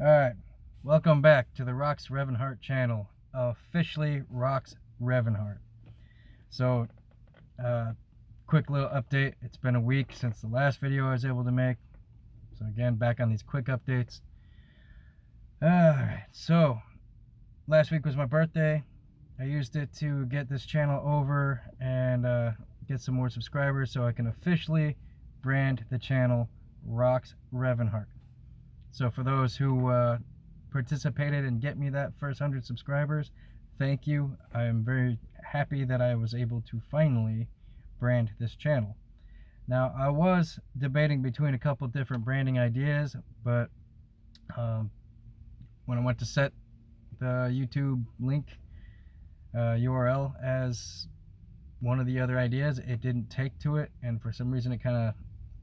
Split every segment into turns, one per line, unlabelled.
Alright, welcome back to the Rox Revanharte channel, officially Rox Revanharte. So, quick little update. It's been a week since the last video I was able to make. So again, back on these quick updates. Alright, so, last week was my birthday. I used it to get this channel over and get some more subscribers so I can officially brand the channel Rox Revanharte. So for those who participated and get me that first 100 subscribers, thank you. I am very happy that I was able to finally brand this channel. Now, I was debating between a couple different branding ideas, but when I went to set the YouTube link URL as one of the other ideas, it didn't take to it, and for some reason it kind of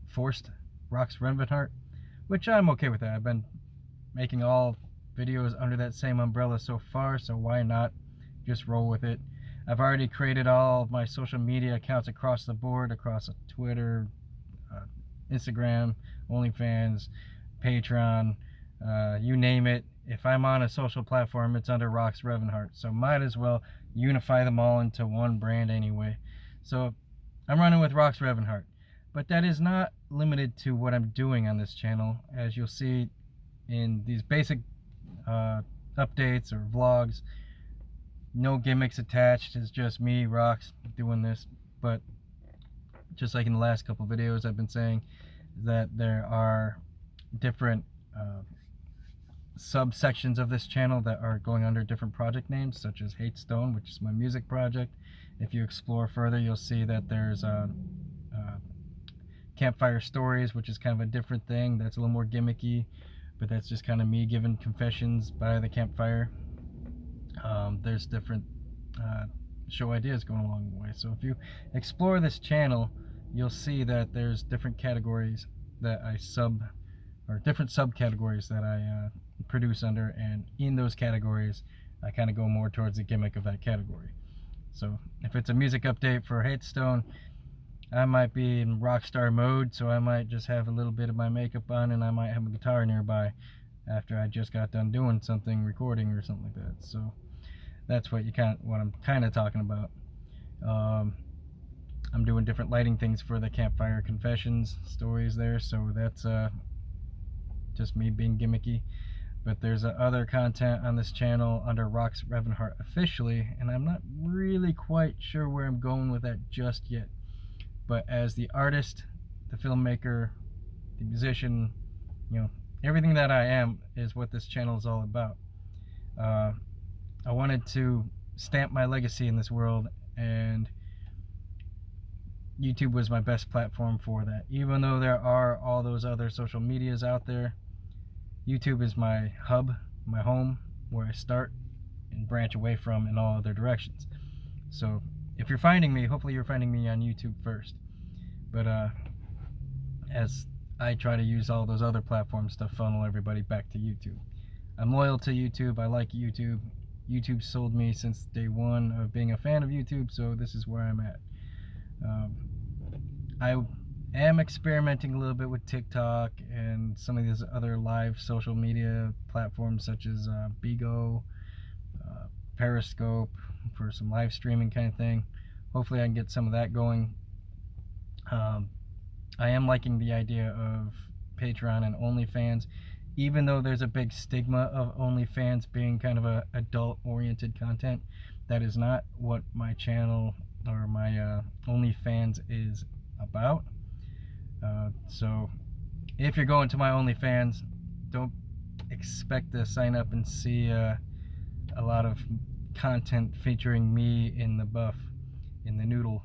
forced Rox Revanharte, which I'm okay with that. I've been making all videos under that same umbrella so far, so why not just roll with it. I've already created all of my social media accounts across the board, across Twitter, Instagram, OnlyFans, Patreon, you name it. If I'm on a social platform, it's under Rox Revanharte, so might as well unify them all into one brand anyway. So I'm running with Rox Revanharte. But that is not limited to what I'm doing on this channel. As you'll see in these basic updates or vlogs, no gimmicks attached. It's just me, Rox, doing this. But just like in the last couple videos, I've been saying that there are different subsections of this channel that are going under different project names, such as Hate Stone, which is my music project. If you explore further, you'll see that there's Campfire Stories, which is kind of a different thing. That's a little more gimmicky, but that's just kind of me giving confessions by the campfire. There's different show ideas going along the way. So if you explore this channel, you'll see that there's different categories that I different subcategories that I produce under, and in those categories, I kind of go more towards the gimmick of that category. So if it's a music update for Hate Stone, I might be in rock star mode, so I might just have a little bit of my makeup on, and I might have a guitar nearby after I just got done doing something, recording or something like that. So that's what I'm kind of talking about. I'm doing different lighting things for the campfire confessions stories there, so that's just me being gimmicky. But there's other content on this channel under Rox Revanharte officially, and I'm not really quite sure where I'm going with that just yet. But as the artist, the filmmaker, the musician, everything that I am is what this channel is all about. I wanted to stamp my legacy in this world, and YouTube was my best platform for that. Even though there are all those other social medias out there, YouTube is my hub, my home, where I start and branch away from in all other directions. So if you're finding me, hopefully you're finding me on YouTube first. But as I try to use all those other platforms to funnel everybody back to YouTube. I'm loyal to YouTube. I like YouTube. YouTube sold me since day one of being a fan of YouTube, so this is where I'm at. I am experimenting a little bit with TikTok and some of these other live social media platforms such as Bigo, Periscope for some live streaming kind of thing. Hopefully I can get some of that going. I am liking the idea of Patreon and OnlyFans, even though there's a big stigma of OnlyFans being kind of a adult-oriented content. That is not what my channel or my OnlyFans is about. So if you're going to my OnlyFans, don't expect to sign up and see a lot of content featuring me in the buff, in the noodle,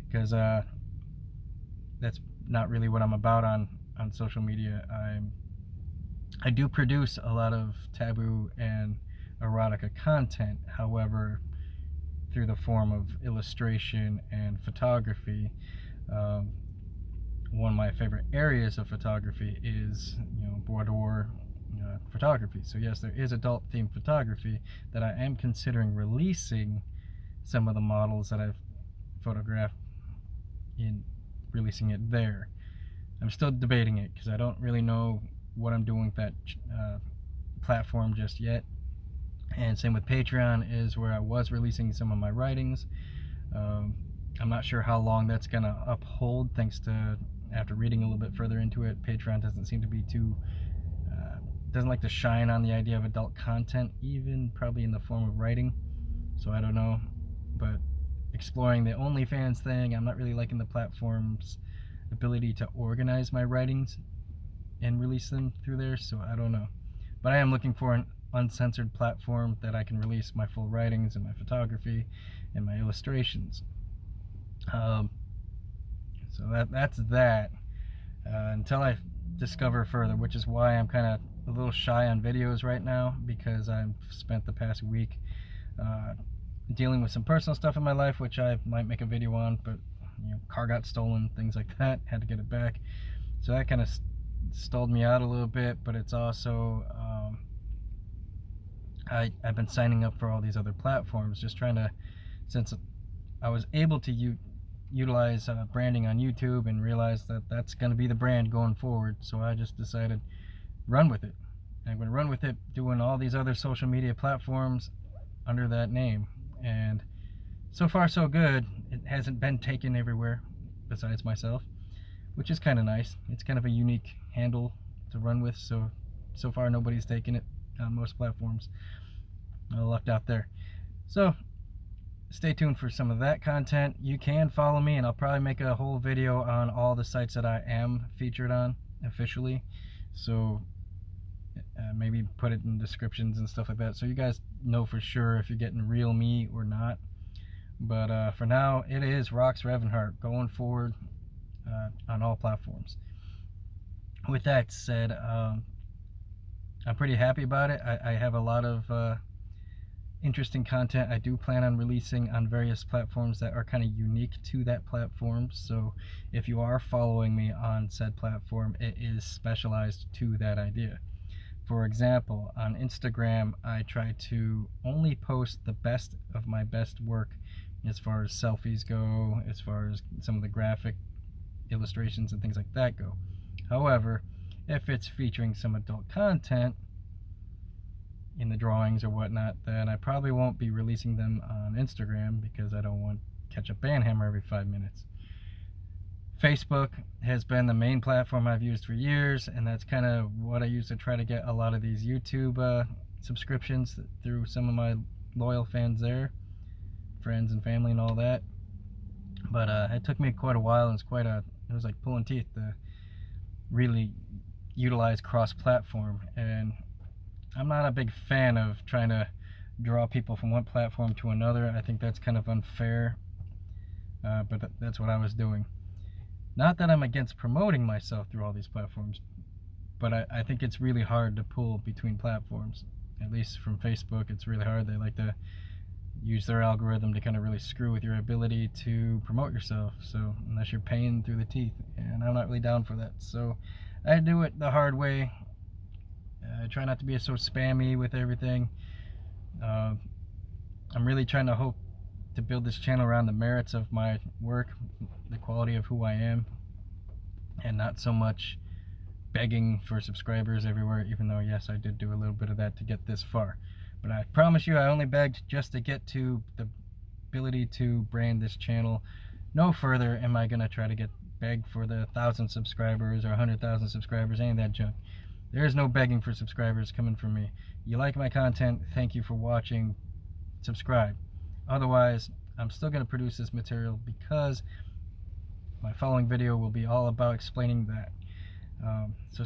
because that's not really what I'm about on social media. I do produce a lot of taboo and erotica content, however, through the form of illustration and photography. One of my favorite areas of photography is, boudoir photography. So yes, there is adult themed photography that I am considering releasing some of the models that I've photographed in releasing it there. I'm still debating it because I don't really know what I'm doing with that platform just yet. And same with Patreon, is where I was releasing some of my writings. I'm not sure how long that's gonna uphold, thanks to, after reading a little bit further into it, Patreon doesn't seem to be too doesn't like to shine on the idea of adult content, even probably in the form of writing. So I don't know, but exploring the OnlyFans thing, I'm not really liking the platform's ability to organize my writings and release them through there, so I don't know. But I am looking for an uncensored platform that I can release my full writings and my photography and my illustrations. So that's that. Until I discover further, which is why I'm kind of a little shy on videos right now, because I've spent the past week dealing with some personal stuff in my life, which I might make a video on, but car got stolen, things like that, had to get it back. So that kind of stalled me out a little bit, but it's also I've been signing up for all these other platforms, just trying to, since I was able to utilize branding on YouTube and realize that that's going to be the brand going forward, so I just decided run with it. And I'm going to run with it, doing all these other social media platforms under that name. And so far so good. It hasn't been taken everywhere besides myself, which is kind of nice. It's kind of a unique handle to run with, so far nobody's taken it on most platforms. I lucked out there. So stay tuned for some of that content. You can follow me, and I'll probably make a whole video on all the sites that I am featured on officially, so maybe put it in descriptions and stuff like that, so you guys know for sure if you're getting real me or not. But for now, it is Rox Revanharte going forward on all platforms. With that said, I'm pretty happy about it. I have a lot of interesting content I do plan on releasing on various platforms that are kind of unique to that platform. So if you are following me on said platform, it is specialized to that idea. For example, on Instagram, I try to only post the best of my best work as far as selfies go, as far as some of the graphic illustrations and things like that go. However, if it's featuring some adult content in the drawings or whatnot, then I probably won't be releasing them on Instagram, because I don't want to catch a ban hammer every 5 minutes. Facebook has been the main platform I've used for years, and that's kind of what I use to try to get a lot of these YouTube subscriptions through some of my loyal fans there, friends and family and all that. But it took me quite a while, and it was like pulling teeth to really utilize cross-platform, and I'm not a big fan of trying to draw people from one platform to another. I think that's kind of unfair, but that's what I was doing. Not that I'm against promoting myself through all these platforms, but I think it's really hard to pull between platforms. At least from Facebook, it's really hard. They like to use their algorithm to kind of really screw with your ability to promote yourself, so unless you're paying through the teeth, and I'm not really down for that. So I do it the hard way. I try not to be so spammy with everything. I'm really trying to hope to build this channel around the merits of my work, the quality of who I am, and not so much begging for subscribers everywhere, even though yes, I did do a little bit of that to get this far. But I promise you, I only begged just to get to the ability to brand this channel. No further am I going to try to beg for the 1,000 subscribers or 100,000 subscribers, any of that junk. There is no begging for subscribers coming from me. You like my content, thank you for watching. Subscribe. Otherwise, I'm still going to produce this material, because my following video will be all about explaining that. So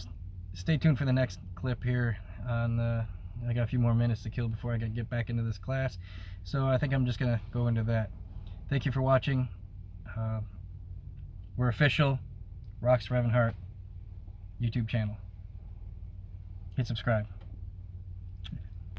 stay tuned for the next clip here. I got a few more minutes to kill before I get back into this class, so I think I'm just going to go into that. Thank you for watching. We're official. Rox Revanharte YouTube channel. Hit subscribe.